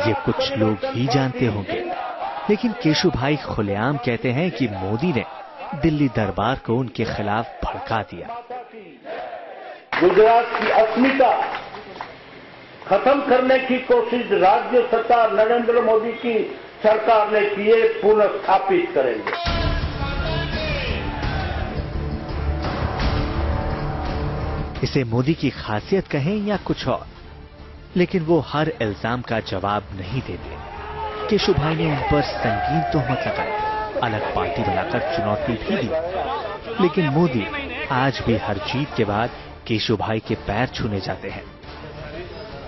ये कुछ लोग ही जानते होंगे, लेकिन केशु भाई खुलेआम कहते हैं कि मोदी ने दिल्ली दरबार को उनके खिलाफ भड़का दिया। गुजरात की अस्मिता खत्म करने की कोशिश राज्य सरकार नरेंद्र मोदी की सरकार ने की है, पुनर्स्थापित करेंगे। इसे मोदी की खासियत कहें या कुछ और, लेकिन वो हर इल्जाम का जवाब नहीं देते। केशु भाई ने उन पर संगीन तोहमत लगाई, अलग पार्टी बनाकर चुनौती भी दी, लेकिन मोदी आज भी हर जीत के बाद केशु भाई के पैर छूने जाते हैं।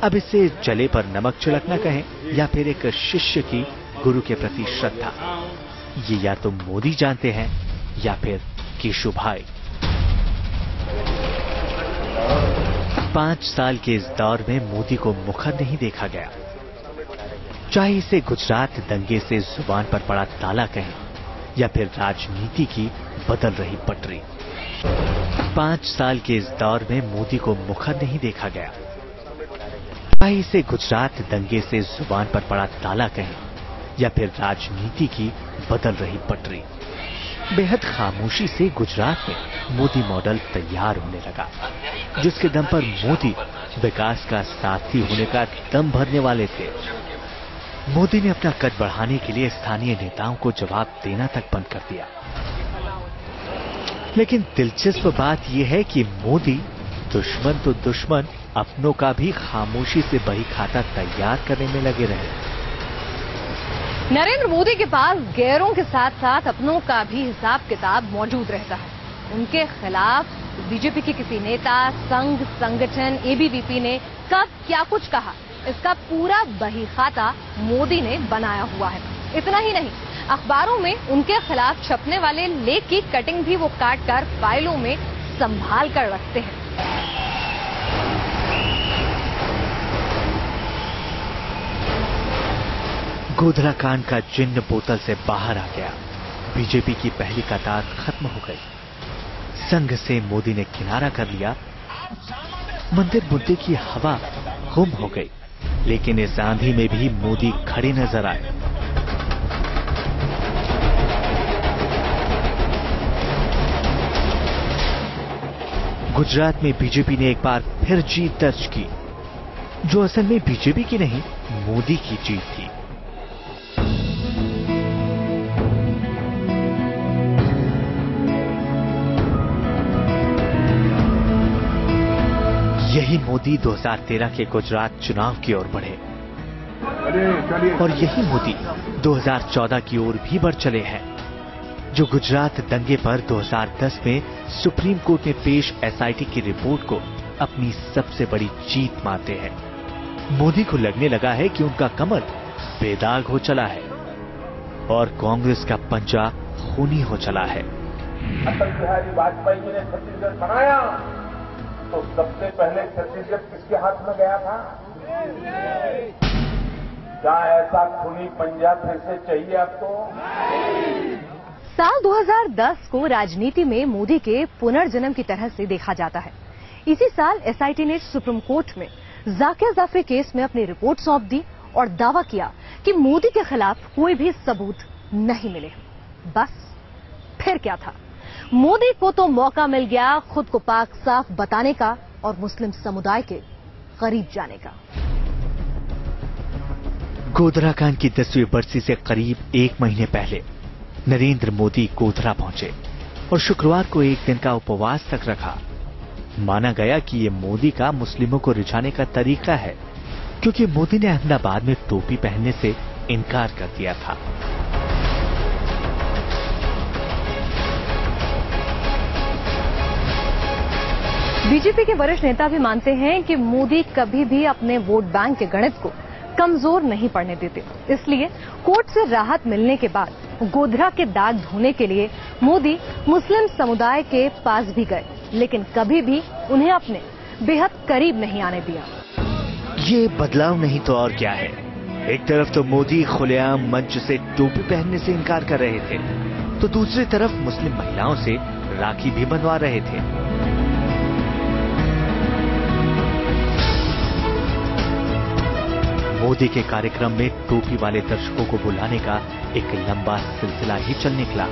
अब इसे जले पर नमक छिड़कना कहें या फिर एक शिष्य की गुरु के प्रति श्रद्धा, ये या तो मोदी जानते हैं या फिर केशु भाई। 5 साल के इस दौर में मोदी को मुखर नहीं देखा गया, चाहे इसे गुजरात दंगे से जुबान पर पड़ा ताला कहें या फिर राजनीति की बदल रही पटरी। 5 साल के इस दौर में मोदी को मुखर नहीं देखा गया, चाहे इसे गुजरात दंगे से जुबान पर पड़ा ताला कहें या फिर राजनीति की बदल रही पटरी। बेहद खामोशी से गुजरात में मोदी मॉडल तैयार होने लगा, जिसके दम पर मोदी विकास का साथी होने का दम भरने वाले थे। मोदी ने अपना कद बढ़ाने के लिए स्थानीय नेताओं को जवाब देना तक बंद कर दिया। लेकिन दिलचस्प बात यह है कि मोदी दुश्मन तो दुश्मन, अपनों का भी खामोशी से बही खाता तैयार करने में लगे रहे। नरेंद्र मोदी के पास गैरों के साथ साथ अपनों का भी हिसाब किताब मौजूद रहता है। उनके खिलाफ बीजेपी के किसी नेता, संघ, संगठन, एबीवीपी ने कब क्या कुछ कहा, इसका पूरा बही खाता मोदी ने बनाया हुआ है। इतना ही नहीं, अखबारों में उनके खिलाफ छपने वाले लेख की कटिंग भी वो काट कर फाइलों में संभाल कर रखते हैं। गोधरा कांड का जिन्न बोतल से बाहर आ गया। बीजेपी की पहली कतार खत्म हो गई। संघ से मोदी ने किनारा कर लिया। मंदिर मुद्दे की हवा गुम हो गई, लेकिन इस आंधी में भी मोदी खड़े नजर आए। गुजरात में बीजेपी ने एक बार फिर जीत दर्ज की, जो असल में बीजेपी की नहीं, मोदी की जीत थी। यही मोदी 2013 के गुजरात चुनाव की ओर बढ़े और यही मोदी 2014 की ओर भी बढ़ चले हैं, जो गुजरात दंगे पर 2010 में सुप्रीम कोर्ट में पेश एसआईटी की रिपोर्ट को अपनी सबसे बड़ी जीत मानते हैं। मोदी को लगने लगा है कि उनका कमल बेदाग हो चला है और कांग्रेस का पंजा खूनी हो चला है। अटल बिहारी वाजपेयी जी ने छत्तीसगढ़ बनाया तो सबसे पहले छत्तीसगढ़ किसके हाथ में गया था? क्या ऐसा खूनी पंजा फिर से चाहिए आपको? साल 2010 को राजनीति में मोदी के पुनर्जन्म की तरह से देखा जाता है। इसी साल एसआईटी ने सुप्रीम कोर्ट में जाकिया जाफरी केस में अपनी रिपोर्ट सौंप दी और दावा किया कि मोदी के खिलाफ कोई भी सबूत नहीं मिले। बस फिर क्या था, मोदी को तो मौका मिल गया खुद को पाक साफ बताने का और मुस्लिम समुदाय के करीब जाने का। गोधरा कांड की 10वीं बरसी से करीब 1 महीने पहले नरेंद्र मोदी गोधरा पहुंचे और शुक्रवार को एक दिन का उपवास तक रखा। माना गया कि ये मोदी का मुस्लिमों को रिझाने का तरीका है, क्योंकि मोदी ने अहमदाबाद में टोपी पहनने से इनकार कर दिया था। बीजेपी के वरिष्ठ नेता भी मानते हैं कि मोदी कभी भी अपने वोट बैंक के गणित को कमजोर नहीं पड़ने देते। इसलिए कोर्ट से राहत मिलने के बाद गोधरा के दाग धोने के लिए मोदी मुस्लिम समुदाय के पास भी गए, लेकिन कभी भी उन्हें अपने बेहद करीब नहीं आने दिया। ये बदलाव नहीं तो और क्या है। एक तरफ तो मोदी खुलेआम मंच से टोपी पहनने से इनकार कर रहे थे, तो दूसरी तरफ मुस्लिम महिलाओं से राखी भी बनवा रहे थे। मोदी के कार्यक्रम में टोपी वाले दर्शकों को बुलाने का एक लंबा सिलसिला ही चल निकला।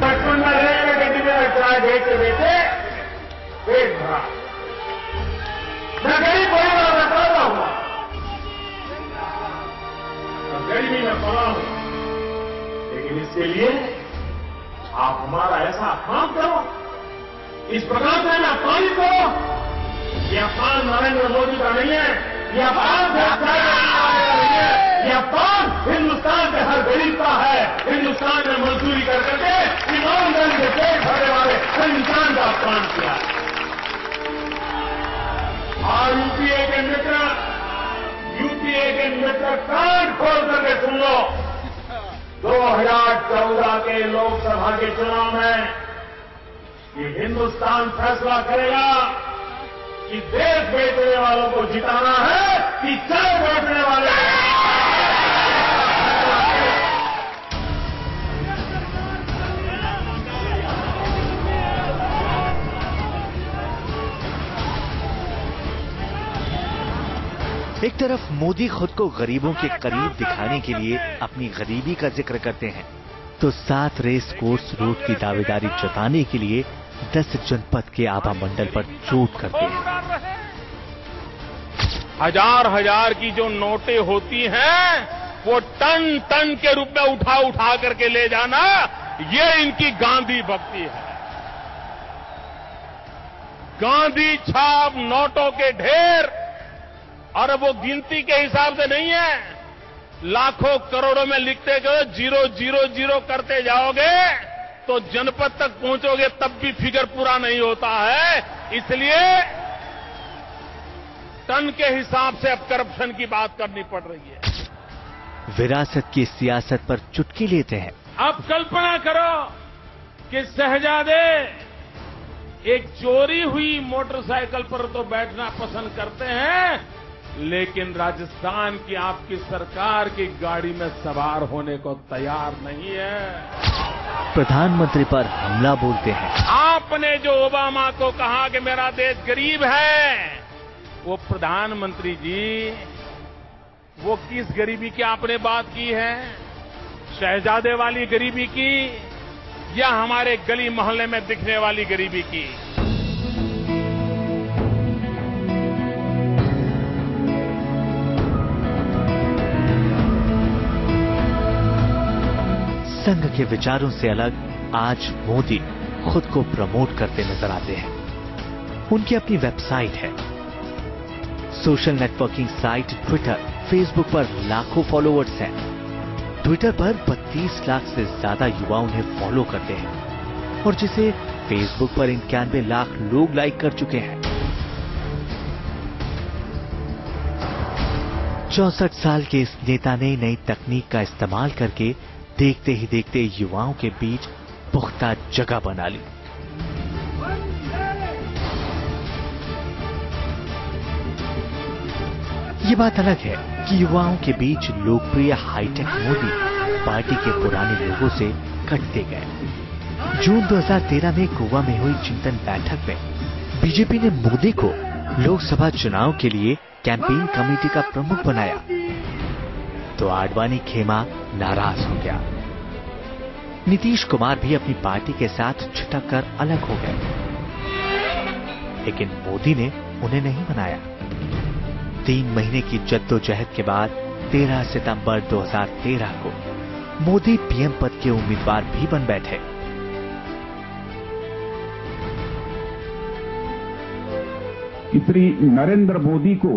बचपन में रेलवे गड्डी में चाय देखते देखते पेट भरा। मैं गरीब परिवार में पैदा हुआ, गरीबी में पड़ा हूं, लेकिन इसके लिए आप हमारा ऐसा काम करो, इस प्रकार से मैं अपमानित करो। यह अपमान नरेंद्र मोदी का नहीं है, यह अपमान नहीं है, यह अपमान हिंदुस्तान के हर गरीब का है। हिंदुस्तान में मजदूरी कर करके ईमानदारी से पेट भरने वाले हर इंसान का अपमान किया। और यूपीए के मित्र कान खोल करके सुन लो। 2014 के लोकसभा के चुनाव में ये हिंदुस्तान फैसला करेगा कि देश बेचने वालों को जिताना है कि चाय बेचने वाले। एक तरफ मोदी खुद को गरीबों के करीब दिखाने के लिए अपनी गरीबी का जिक्र करते हैं, तो साथ रेस कोर्स रूट की दावेदारी जताने के लिए 10 जनपद के आभा मंडल पर चोट करते हैं। हजार की जो नोटें होती हैं, वो टन टन के रूप में उठा करके ले जाना, ये इनकी गांधी भक्ति है। गांधी छाप नोटों के ढेर, और वो गिनती के हिसाब से नहीं है, लाखों करोड़ों में लिखते गए, 000 करते जाओगे तो जनपद तक पहुंचोगे तब भी फिगर पूरा नहीं होता है। इसलिए टन के हिसाब से अब करप्शन की बात करनी पड़ रही है। विरासत की सियासत पर चुटकी लेते हैं। अब कल्पना करो कि शहजादे एक चोरी हुई मोटरसाइकिल पर तो बैठना पसंद करते हैं, लेकिन राजस्थान की आपकी सरकार की गाड़ी में सवार होने को तैयार नहीं है। प्रधानमंत्री पर हमला बोलते हैं। आपने जो ओबामा को कहा कि मेरा देश गरीब है, वो प्रधानमंत्री जी, वो किस गरीबी की आपने बात की है? शहजादे वाली गरीबी की या हमारे गली मोहल्ले में दिखने वाली गरीबी की? संघ के विचारों से अलग आज मोदी खुद को प्रमोट करते नजर आते हैं। उनकी अपनी वेबसाइट है, social networking site Twitter, Facebook पर लाखों फॉलोअर्स हैं। ट्विटर पर 32 लाख से ज्यादा युवा उन्हें फॉलो करते हैं और जिसे फेसबुक पर 91 लाख लोग लाइक कर चुके हैं। 64 साल के इस नेता ने नई तकनीक का इस्तेमाल करके देखते ही देखते युवाओं के बीच पुख्ता जगह बना ली। ये बात अलग है कि युवाओं के बीच लोकप्रिय हाईटेक मोदी पार्टी के पुराने लोगों से कटते गए। जून 2013 में गोवा में हुई चिंतन बैठक में बीजेपी ने मोदी को लोकसभा चुनाव के लिए कैंपेन कमेटी का प्रमुख बनाया, तो आडवाणी खेमा नाराज हो गया। नीतीश कुमार भी अपनी पार्टी के साथ छिटक कर अलग हो गए, लेकिन मोदी ने उन्हें नहीं बनाया। 3 महीने की जद्दोजहद के बाद 13 सितंबर 2013 को मोदी पीएम पद के उम्मीदवार भी बन बैठे। श्री नरेंद्र मोदी को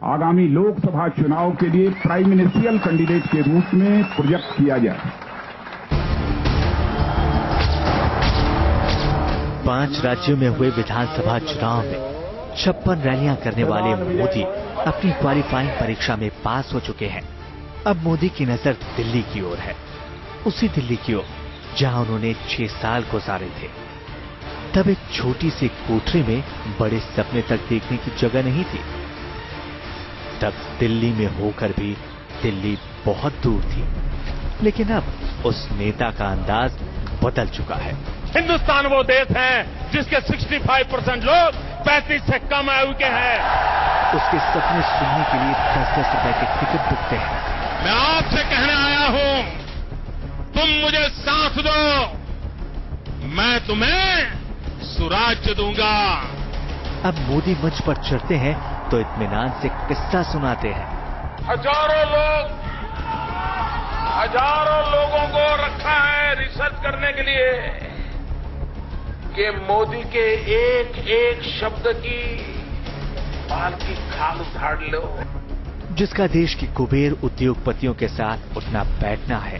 आगामी लोकसभा चुनाव के लिए प्राइम मिनिस्ट्रियल कैंडिडेट के रूप में प्रोजेक्ट किया जाए। 5 राज्यों में हुए विधानसभा चुनाव में 56 रैलियां करने वाले मोदी अपनी क्वालिफाइंग परीक्षा में पास हो चुके हैं। अब मोदी की नजर दिल्ली की ओर है, उसी दिल्ली की ओर जहां उन्होंने 6 साल गुजारे थे। तब एक छोटी सी कोठरी में बड़े सपने तक देखने की जगह नहीं थी। तब दिल्ली में होकर भी दिल्ली बहुत दूर थी, लेकिन अब उस नेता का अंदाज बदल चुका है। हिंदुस्तान वो देश है जिसके 65% लोग 35 से कम आयु के हैं। उसके सपने सुनने के लिए 10-10 रुपए के टिकट बिकते हैं। मैं आपसे कहने आया हूं, तुम मुझे साथ दो, मैं तुम्हें सुराज्य दूंगा। अब मोदी मंच पर चढ़ते हैं तो इत्मीनान से किस्सा सुनाते हैं। हजारों लोगों को रखा है रिसर्च करने के लिए कि मोदी के एक एक शब्द की बाल की खाल उखाड़ लो। जिसका देश की कुबेर उद्योगपतियों के साथ उठना बैठना है,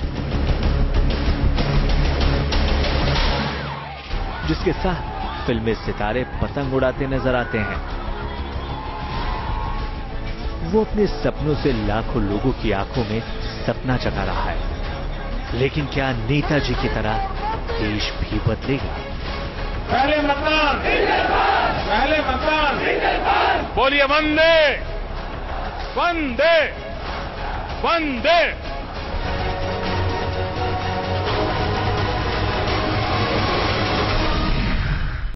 जिसके साथ फिल्मी सितारे पतंग उड़ाते नजर आते हैं। वो अपने सपनों से लाखों लोगों की आंखों में सपना जगा रहा है। लेकिन क्या नेताजी की तरह देश भी बदलेगा? पहले मतदान बोलिए वंदे वंदे वंदे।